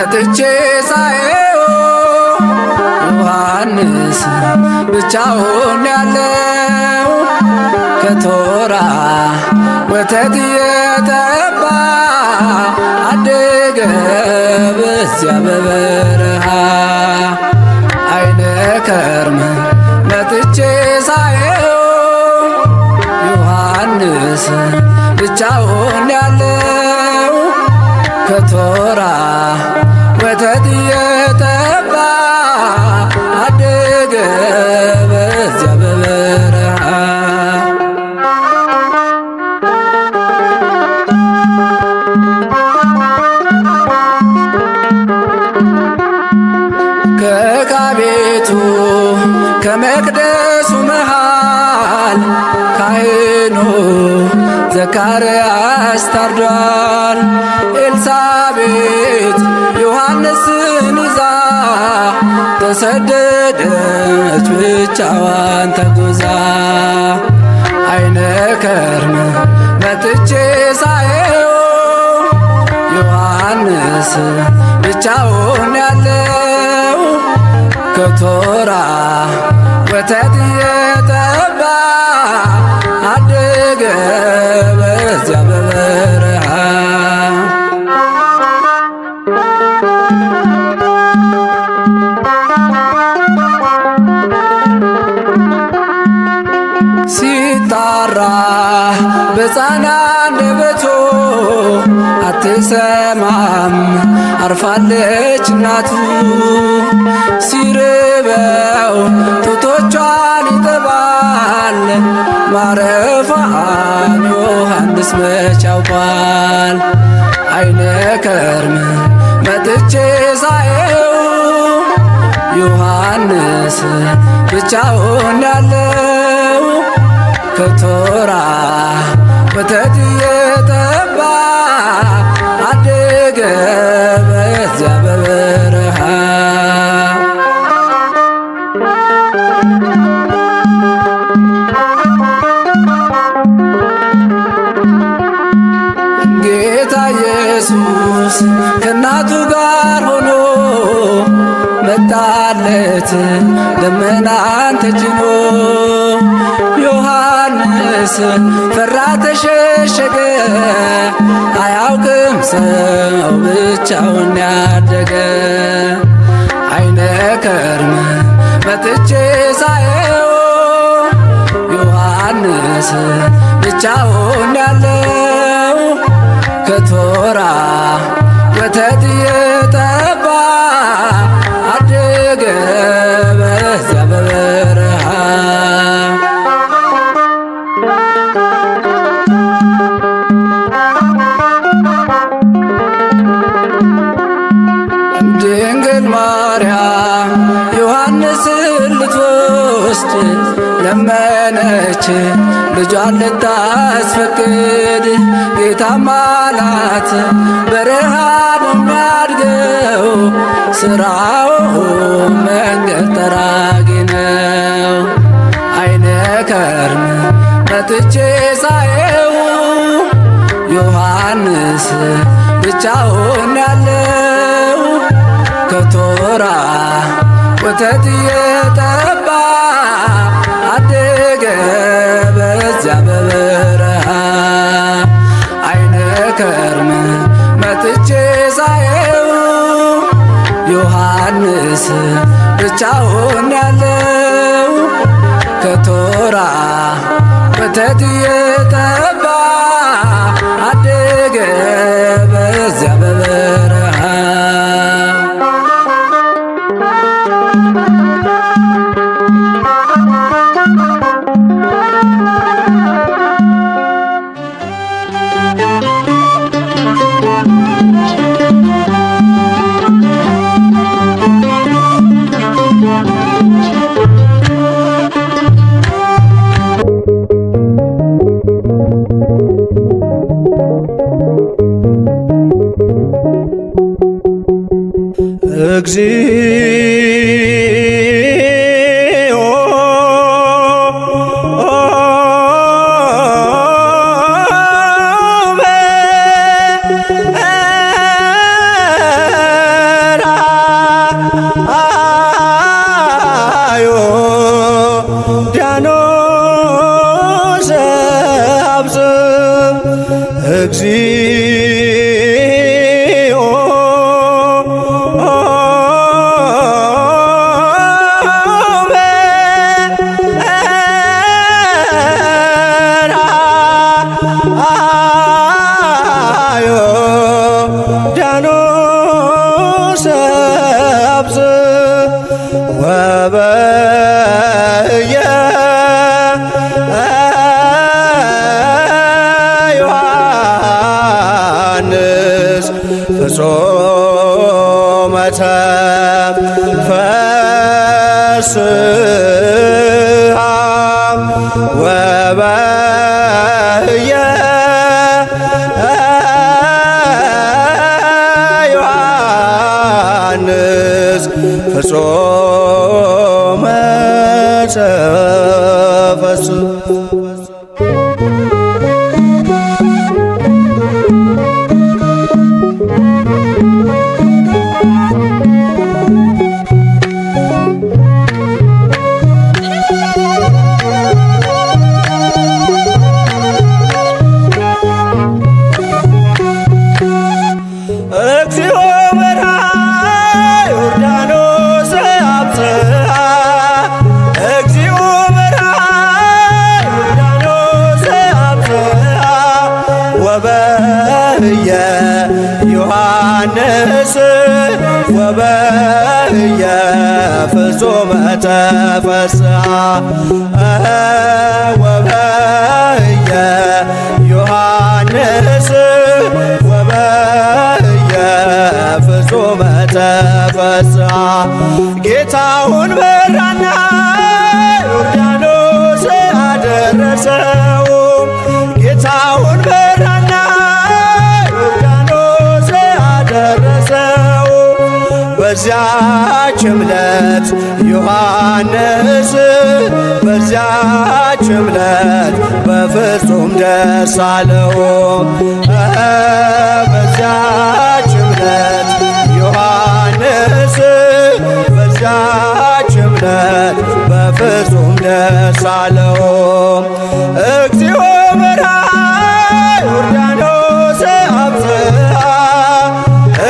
መጥቼ ሳየው ዮሐንስ ብቻውን ያለው ከቶራ ወተት የተባ አደገ በዚያ በበረሃ አይነ ከርም መጥቼ ሳየው ዮሐንስ ብቻውን ያለው ከቶራ ወተት የተባ አደገ በዚያ በበረሃ ከካቤቱ ከመቅደሱ መሃል ካህኑ ዘካርያስ ታርዷል። ኤልሳቤጥ ዮሐንስን ይዛ ተሰደደች ብቻዋን ተጉዛ አይነ ከርም መጥቼ ሳየው ዮሐንስ ብቻውን ያለው ከቶራ ወተት የተባ አደገ በዚያ በበረሃ ሲጣራ በሕፃን አንደበቱ አትሰማም አርፋለች እናቱ ሲርበው ጡቶቿን ይጠባል ማረፏን ዮሐንስ መች ያውቋል። አይነ ከርም መጥቼ ሳየው ዮሐንስ ብቻውን ያለው ከቶራ ወተት የተባ አደገ በዚያ በበረሃ ጌታ ኢየሱስ ከእናቱ ጋር ሆኖ መጣለት ደመናን ተጭኖ ዮሐንስ ፈራ ተሸሸገ አያውቅም ሰው ብቻውን ያደገ አይነ ከርም መጥቼ ሳየው ዮሐንስ ብቻውን ያለው ከቶራ ወተት የተባ አደገ በዚያ በበረሃ ድንግል ማርያም ዮሐንስን ልትወስድ ለመነች ልጇን ልታስፈቅድ ጌታም አላት በረሃ ነው የሚያድገው ስራው መንገድ ጠራጊ ነው። አይነ ከርም መጥቼ ሳየው ዮሐንስ ብቻውን ያለው ከቶራ ወተት የተባ አደገ በዚያ በበረሃ አይነ ከርም መጥቼ ሳየው ዮሐንስ ብቻውን ያለው ከቶራ ወተት የተባ አደገ በዚያ በበረሃ እግዚኦ እግዚኦ ወበየ ዮሐንስ ፍጹመ ተፈስሐ ወበየ ዮሐንስ ፍጹመ ተፈስሐ እግዚኦ በርሃ ዮርዳኖስ አብጽሐ እግዚኦ በርሃ ዮርዳኖስ አብጽሐ ወበየ ዮሐንስ ወበየ ፍጹመ ተፈስሐ ወበየ ዮሐንስ ወበየ ፍጹመ ተፈስሐ ጌታውን መራና ዮርዳኖስ አደረሰው ጌታውን መራና ዮርዳኖስ አደረሰው በዚያች ዕለት ዮሐንስ በዚያች ዕለት በፍጹም ደስ አለው በዚያች ዕለት ዮሐንስ በዚያች ዕለት በፍጹም ደስ አለው እግዚኦ በርሃ ዮርዳኖስ አብጽሐ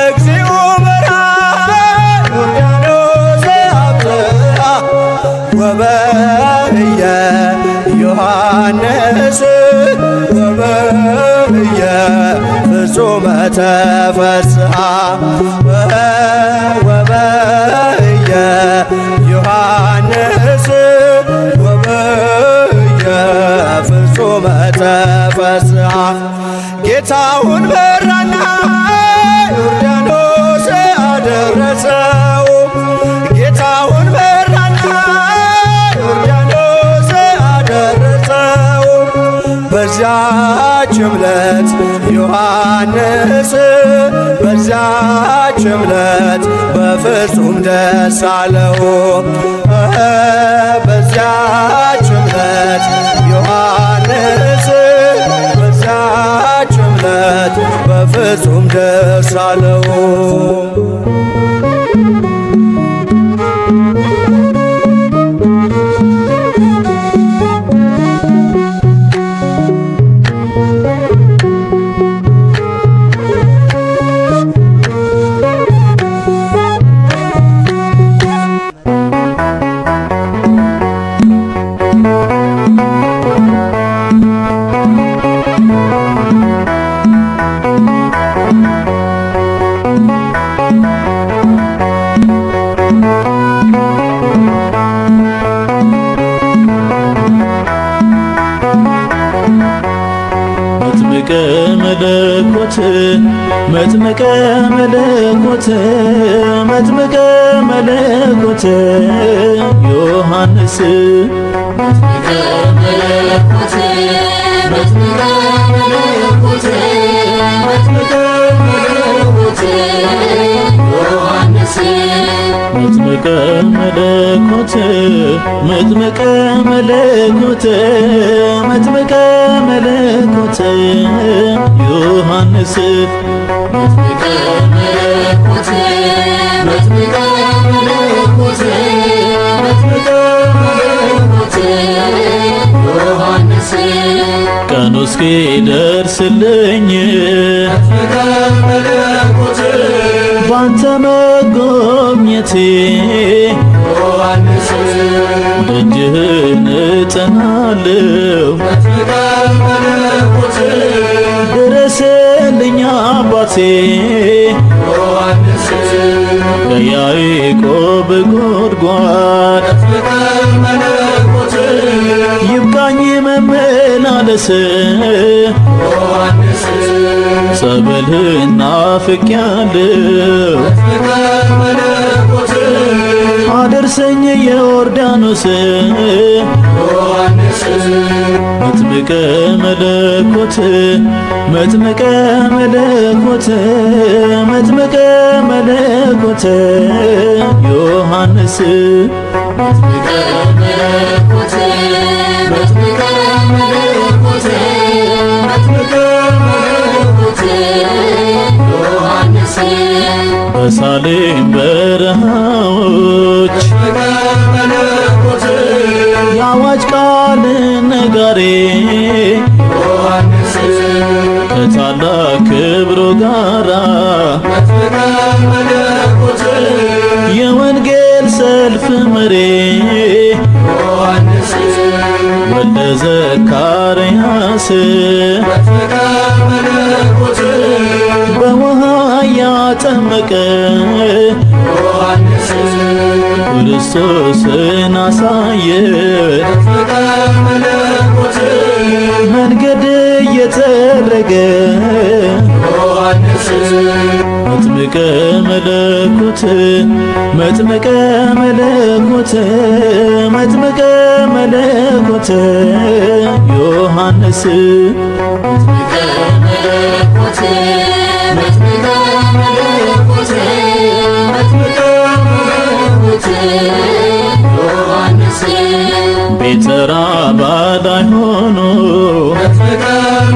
እግዚኦ በርሃ ዮርዳኖስ አብጽሐ ወበየ ዮሐንስ ወበየ ፍጹመ ተፈስሐ ወበየ ዮሐንስ ወበየ ፍጹመ ተፈስሐ ጌታውን መራና ዮርዳኖስ አደረሰው ጌታውን መራና ዮርዳኖስ አደረሰው በዚያች ዕለት ዮሐንስ በዚያች ዕለት በፍጹም ደስ አለው በዚያች ዕለት ዮሐንስ በዚያች ዕለት በፍጹም ደስ አለው መጥምቀ መለኮት መጥምቀ መለኮት ዮሐንስ መጥምቀ መለኮት መጥምቀ መለኮት መጥምቀ መለኮት ዮሐንስ መጥምቀ መለኮት መጥምቀ መለኮት መጥምቀ መለኮት ዮሐንስ መጥምቀ መለኮት መጥምቀ መለኮት መጥምቀ መለኮት ዮሐንስ ቀኑ እስኪደርስልኝ ባንተ መጎብኘቴ ደጅህን እጠናለሁ ድረስልኝ አባቴ ከያዕቆብ ጉድጓድ ይብቃኝ መመላለስ ጸበልህን ናፍቄያለሁ አደርሰኝ የዮርዳኖስ መጥምቀ መለኮት መጥምቀ መለኮት መጥምቀ መለኮት ዮሐንስ መጥምቀ መለኮት መጥምቀ መለኮት መጥምቀ መለኮት ዮሐንስ በሳሌም በረሃዎች የአዋጅ ቃል ነጋሪ ከታላቅ ክብሩ ጋራ የወንጌል ሰልፍ መሪ ወልደ ዘካርያስ በውሃ ያጠመቀ ክርስቶስን አሳየ መንገድ እየጠረገ መጥምቀ መለኮት መጥምቀ መለኮት መጥምቀ መለኮት ዮሐንስ መጥምቀ መለኮት መጥምቀ መለኮት መጥምቀ መለኮት ዮሐንስ ቤተ ራባዳ ሆኖ መጥምቀ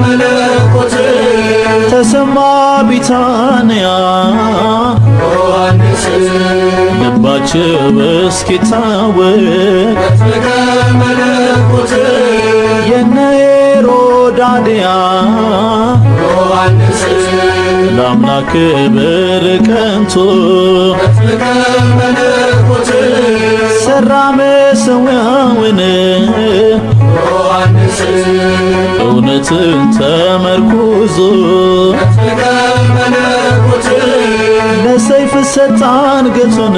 መለኮት ተሰማ ቢታንያ ዮሐንስ ልባቸው እስኪታወቅ መጥምቀ መለኮት የነ ሄሮድያ ዮሐንስ ለአምላክ ክብር ቀንቶ መጥምቀ መለኮት ሰራ መሠዊያውን ዮሐንስ እውነትን ተመርኩዞ መጥምቀ መለኮት ለሰይፍ ሰጣ አንገቱን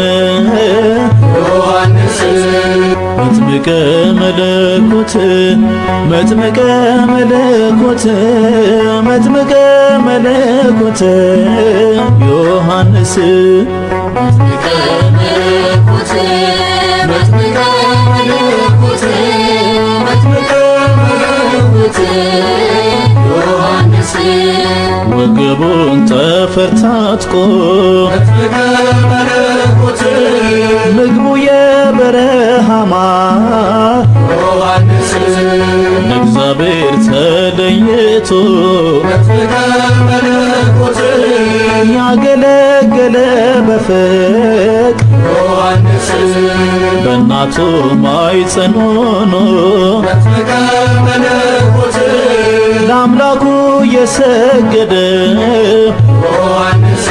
ዮሐንስ መጥምቀ መለኮት መጥምቀ መለኮት መጥምቀ መለኮት ዮሐንስ መጥምቀ መለኮት መጥምቀ መለኮት መጥምቀ መለኮት ዮሐንስ ወገቡን ጠፈር ታጥቆ መጥምቀ መለኮት ምግቡ የበረሃ ማር ዮሐንስ ለእግዚአብሔር ተለይቶ መጥምቀ መለኮት ያገለገለ በፍቅር ዮሐንስ በእናቱ ማኅፀን ሆኖ መጥምቀ መለኮት ለአምላኩ የሰገደ ዮሐንስ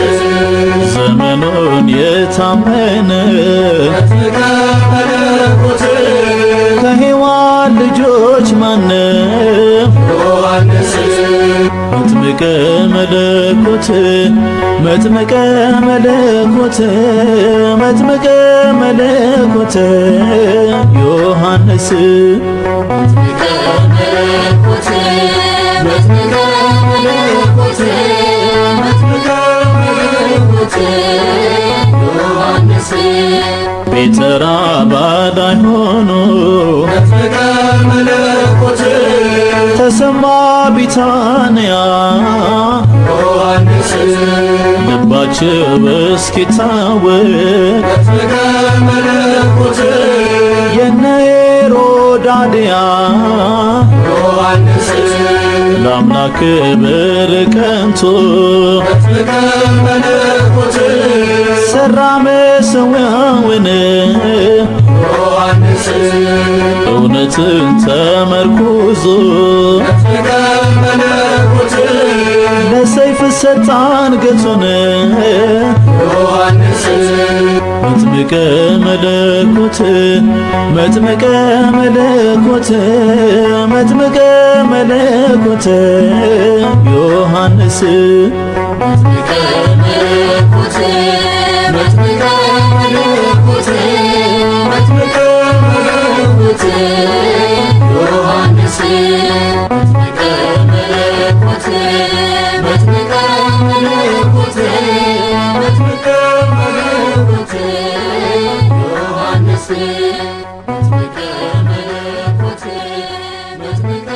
ዘመኑን የታመነ መጥምቀ መለኮት ከሔዋን ልጆች ማነው ዮሐንስ መጥምቀ መለኮት መጥምቀ መለኮት መጥምቀ መለኮት ዮሐንስ መጥምቀ መለኮት መጥምቀ መለኮት መጥምቀ መለኮት ዮሐንስ ቤተ ራባዳ ሆኖ መጥምቀ መለኮት ተሰማ ቢታንያ ዮሐንስ ልባቸው እስኪታወቅ መጥምቀ መለኮት የነ ሄሮድያ ዮሐንስ ለአምላክ ክብር ቀንቶ መጥምቀ መለኮት ሰራ መሠዊያውን ዮሐንስ እውነትን ተመርኩዞ ለሰይፍ ሰጣ አንገቱን ዮሐንስ መጥምቀ መለኮት መጥምቀ መለኮት መጥምቀ መለኮት ዮሐንስ መጥምቀ መለኮት መጥምቀ መለኮት መጥምቀ መለኮት ዮሐንስ መጥምቀ መለኮት መጥምቀ መለኮት መጥምቀ መለኮት ዮሐንስ መጥምቀ መለኮት መጥምቀ